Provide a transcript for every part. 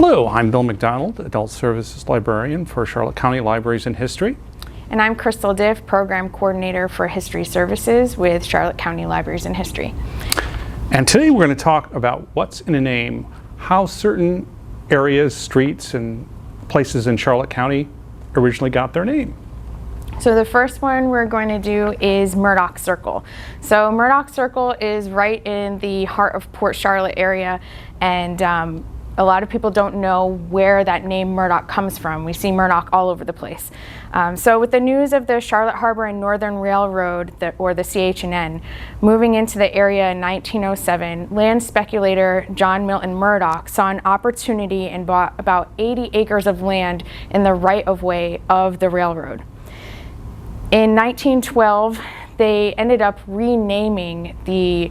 Hello, I'm Bill McDonald, Adult Services Librarian for Charlotte County Libraries and History. And I'm Crystal Diff, Program Coordinator for History Services with Charlotte County Libraries and History. And today we're going to talk about what's in a name, how certain areas, streets, and places in Charlotte County originally got their name. So the first one we're going to do is Murdock Circle. So Murdock Circle is right in the heart of Port Charlotte area, and a lot of people don't know where that name Murdock comes from. We see Murdock all over the place. So with the news of the Charlotte Harbor and Northern Railroad, or the CH&N, moving into the area in 1907, land speculator John Milton Murdock saw an opportunity and bought about 80 acres of land in the right-of-way of the railroad. In 1912, they ended up renaming the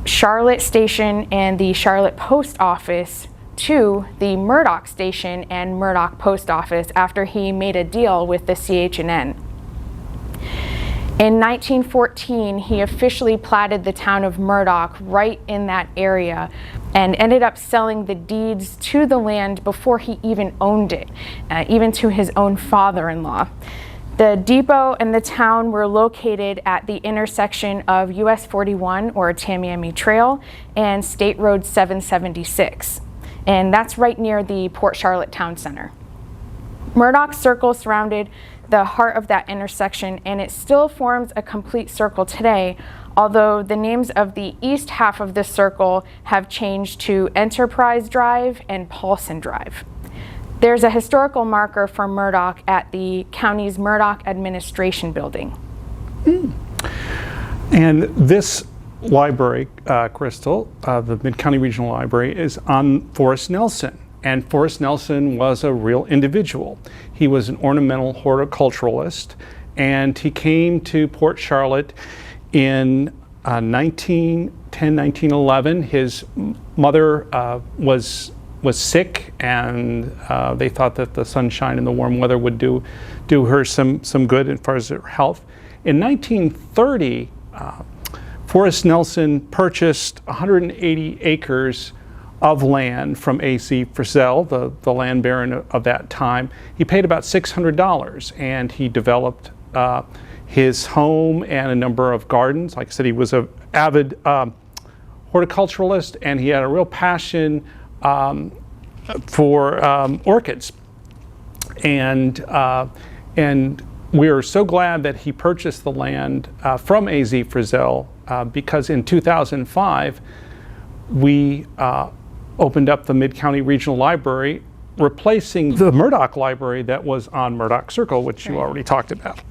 Charlotte Station and the Charlotte Post Office to the Murdock Station and Murdock Post Office after he made a deal with the CH&N. In 1914, he officially platted the town of Murdock right in that area and ended up selling the deeds to the land before he even owned it, even to his own father-in-law. The depot and the town were located at the intersection of US 41, or Tamiami Trail, and State Road 776. And that's right near the Port Charlotte Town Center. Murdock Circle surrounded the heart of that intersection, and it still forms a complete circle today, although the names of the east half of the circle have changed to Enterprise Drive and Paulson Drive. There's a historical marker for Murdock at the county's Murdock Administration Building. And this library, Crystal, the Mid-County Regional Library, is on Forrest Nelson. And Forrest Nelson was a real individual. He was an ornamental horticulturalist, and he came to Port Charlotte in 1910, 1911. His mother was sick, and they thought that the sunshine and the warm weather would do her some good as far as her health. In 1930, Forrest Nelson purchased 180 acres of land from A.C. Frizzell, the land baron of that time. He paid about $600, and he developed his home and a number of gardens. Like I said, he was an avid horticulturalist, and he had a real passion for orchids. And we are so glad that he purchased the land from A.Z. Frizzell because in 2005 we opened up the Mid-County Regional Library, replacing the Murdock Library that was on Murdock Circle, which you already talked about.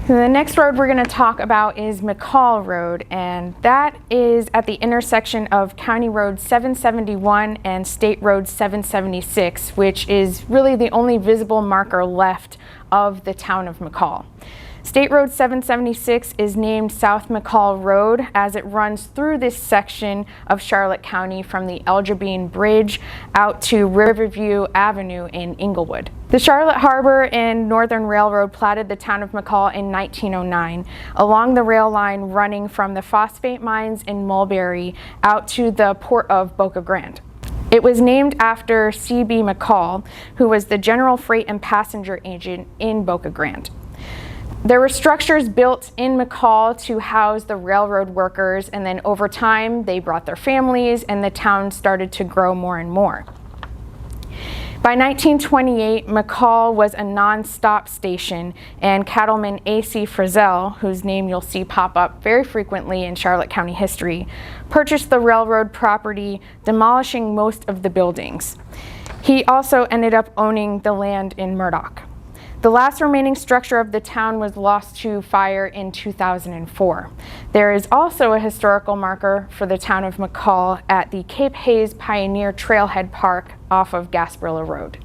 The next road we're going to talk about is McCall Road, and that is at the intersection of County Road 771 and State Road 776, which is really the only visible marker left of the town of McCall. State Road 776 is named South McCall Road as it runs through this section of Charlotte County from the Elgibine Bridge out to Riverview Avenue in Inglewood. The Charlotte Harbor and Northern Railroad platted the town of McCall in 1909 along the rail line running from the phosphate mines in Mulberry out to the port of Boca Grande. It was named after C.B. McCall, who was the general freight and passenger agent in Boca Grande. There were structures built in McCall to house the railroad workers, and then over time they brought their families and the town started to grow more and more. By 1928, McCall was a non-stop station, and cattleman A.C. Frizzell, whose name you'll see pop up very frequently in Charlotte County history, purchased the railroad property, demolishing most of the buildings. He also ended up owning the land in Murdock. The last remaining structure of the town was lost to fire in 2004. There is also a historical marker for the town of McCall at the Cape Hayes Pioneer Trailhead Park off of Gasparilla Road.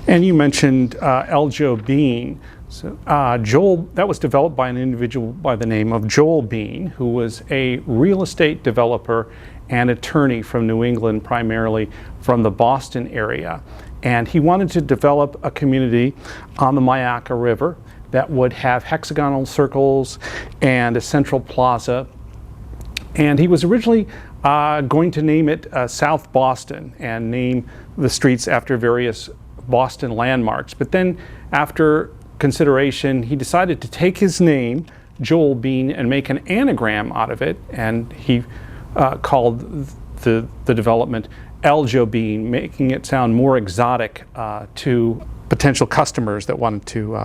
And you mentioned Eljo Bean. So, Joel, that was developed by an individual by the name of Joel Bean, who was a real estate developer and attorney from New England, primarily from the Boston area. And he wanted to develop a community on the Myakka River that would have hexagonal circles and a central plaza. And he was originally going to name it South Boston and name the streets after various Boston landmarks. But then after consideration, he decided to take his name, Joel Bean, and make an anagram out of it, and he called the development Eljo Bean, making it sound more exotic to potential customers that wanted to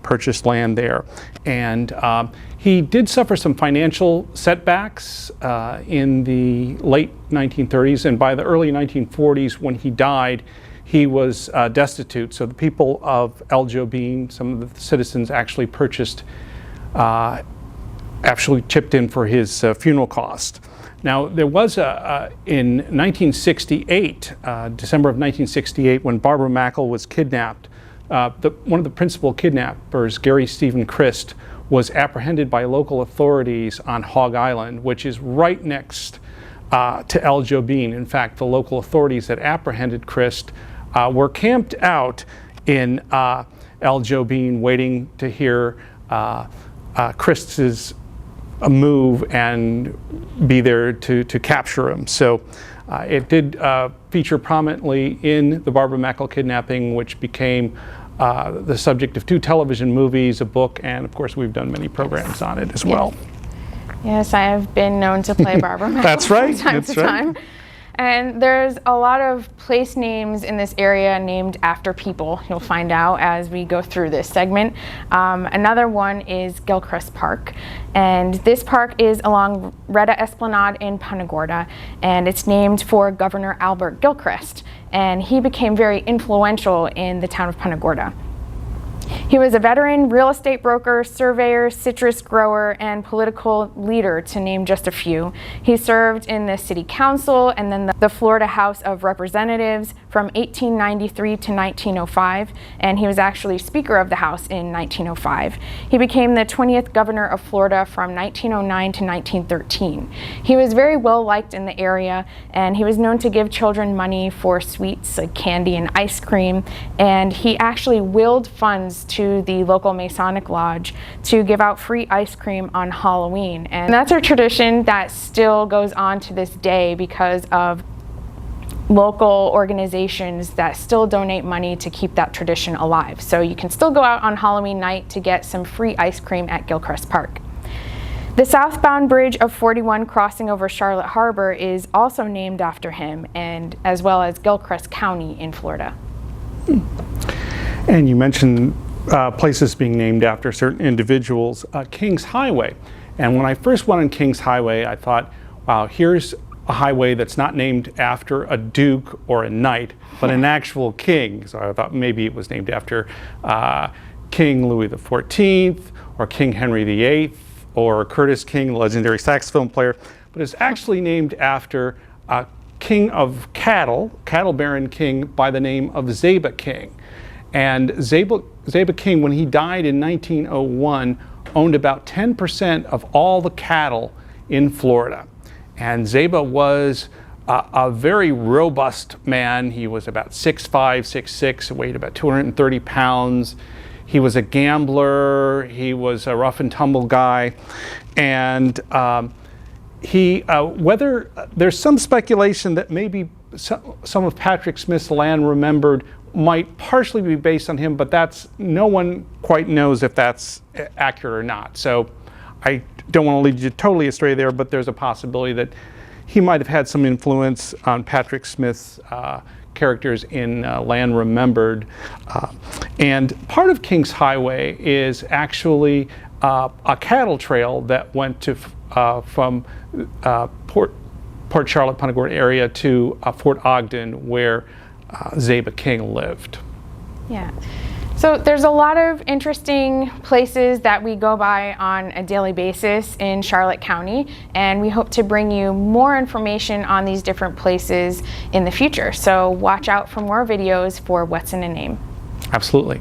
purchase land there. And he did suffer some financial setbacks in the late 1930s, and by the early 1940s, when he died, he was destitute. So the people of Eljo Bean, some of the citizens actually chipped in for his funeral cost. Now, there was in 1968, December of 1968, when Barbara McCall was kidnapped, one of the principal kidnappers, Gary Stephen Christ, was apprehended by local authorities on Hog Island, which is right next to Eljo Bean. In fact, the local authorities that apprehended Christ were camped out in Eljo Bean, waiting to hear Christ's move and be there to capture him. So it did feature prominently in the Barbara McCall kidnapping, which became the subject of 2 television movies, a book, and of course we've done many programs on it as well. Yes, I have been known to play Barbara McCall. That's right. From time to time. And there's a lot of place names in this area named after people. You'll find out as we go through this segment. Another one is Gilchrist Park. And this park is along Retta Esplanade in Punta Gorda. And it's named for Governor Albert Gilchrist. And he became very influential in the town of Punta Gorda. He was a veteran real estate broker, surveyor, citrus grower, and political leader, to name just a few. He served in the city council and then the Florida House of Representatives from 1893 to 1905, and he was actually Speaker of the House in 1905. He became the 20th governor of Florida from 1909 to 1913. He was very well liked in the area, and he was known to give children money for sweets like candy and ice cream, and he actually willed funds to the local Masonic Lodge to give out free ice cream on Halloween. And that's a tradition that still goes on to this day because of local organizations that still donate money to keep that tradition alive. So you can still go out on Halloween night to get some free ice cream at Gilchrist Park. The southbound bridge of 41 crossing over Charlotte Harbor is also named after him, and as well as Gilchrist County in Florida. And you mentioned places being named after certain individuals. Kings Highway. And when I first went on Kings Highway, I thought, wow, here's a highway that's not named after a duke or a knight, but an actual king. So I thought maybe it was named after King Louis XIV or King Henry VIII or Curtis King, the legendary saxophone player. But it's actually named after a king of cattle baron king by the name of Zeba King. And Zeba King, when he died in 1901, owned about 10% of all the cattle in Florida. And Zeba was a very robust man. He was about 6'5", 6'6", weighed about 230 pounds. He was a gambler. He was a rough and tumble guy. And whether there's some speculation that maybe some of Patrick Smith's land remembered might partially be based on him, but no one quite knows if that's accurate or not. So I don't want to lead you totally astray there, but there's a possibility that he might have had some influence on Patrick Smith's characters in Land Remembered. And part of Kings Highway is actually a cattle trail that went to from Port Charlotte, Punta Gorda area to Fort Ogden, where Zeba King lived. Yeah. So there's a lot of interesting places that we go by on a daily basis in Charlotte County, and we hope to bring you more information on these different places in the future. So watch out for more videos for What's in a Name. Absolutely.